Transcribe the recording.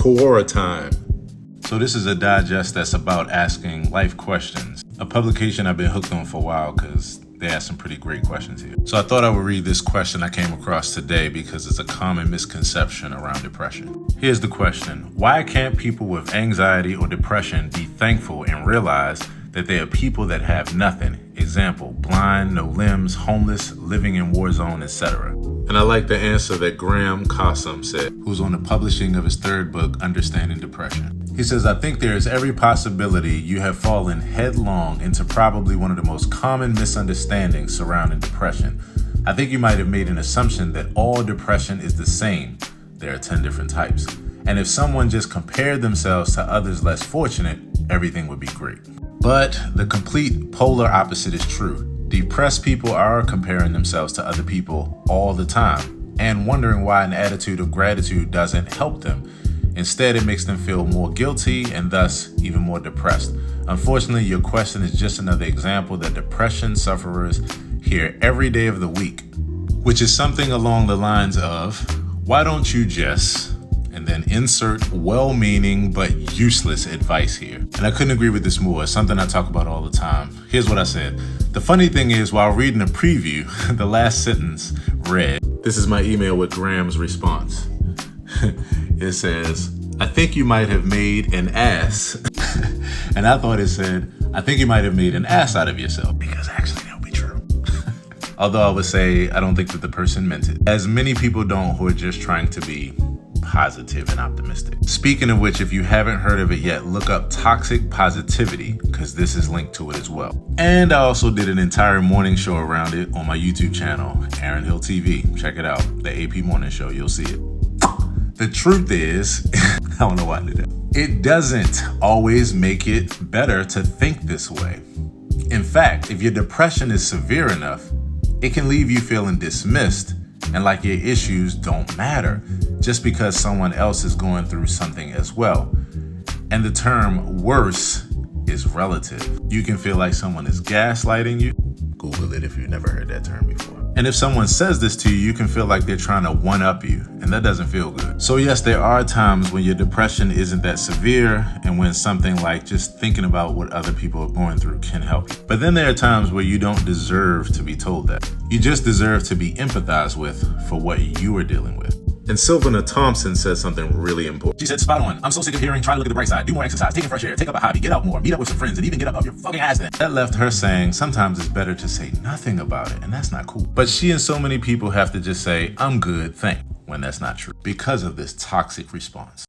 Quora time. So this is a digest that's about asking life questions. A publication I've been hooked on for a while because they ask some pretty great questions here. So I thought I would read this question I came across today because it's a common misconception around depression. Here's the question. Why can't people with anxiety or depression be thankful and realize that they are people that have nothing? Example, blind, no limbs, homeless, living in war zone, etc. And I like the answer that Graham Cossum said, who's on the publishing of his third book, Understanding Depression. He says, I think there is every possibility you have fallen headlong into probably one of the most common misunderstandings surrounding depression. I think you might have made an assumption that all depression is the same. There are 10 different types. And if someone just compared themselves to others less fortunate, everything would be great. But the complete polar opposite is true. Depressed people are comparing themselves to other people all the time and wondering why an attitude of gratitude doesn't help them. Instead, it makes them feel more guilty and thus even more depressed. Unfortunately, your question is just another example that depression sufferers hear every day of the week, which is something along the lines of, why don't you just, and then insert well-meaning but useless advice here. And I couldn't agree with this more. It's something I talk about all the time. Here's what I said. The funny thing is, while reading a preview, the last sentence read, this is my email with Graham's response. It says, I think you might have made an ass. And I thought it said, I think you might have made an ass out of yourself, because actually that would be true. Although I would say, I don't think that the person meant it. As many people don't who are just trying to be positive and optimistic. Speaking of which, if you haven't heard of it yet, look up toxic positivity because this is linked to it as well. And I also did an entire morning show around it on my YouTube channel, Aaron Hill TV. Check it out, the AP morning show, you'll see it. The truth is, I don't know why I did that. It doesn't always make it better to think this way. In fact, if your depression is severe enough, it can leave you feeling dismissed and like your issues don't matter just because someone else is going through something as well. And the term worse is relative. You can feel like someone is gaslighting you. Google it if you've never heard that term before. And if someone says this to you, you can feel like they're trying to one-up you, and that doesn't feel good. So yes, there are times when your depression isn't that severe and when something like just thinking about what other people are going through can help you. But then there are times where you don't deserve to be told that. You just deserve to be empathized with for what you are dealing with. And Sylvana Thompson said something really important. She said, spot on. I'm so sick of hearing, try to look at the bright side, do more exercise, take in fresh air, take up a hobby, get out more, meet up with some friends, and even get up off your fucking ass then. That left her saying, sometimes it's better to say nothing about it, and that's not cool. But she and so many people have to just say, I'm good, thanks, when that's not true, because of this toxic response.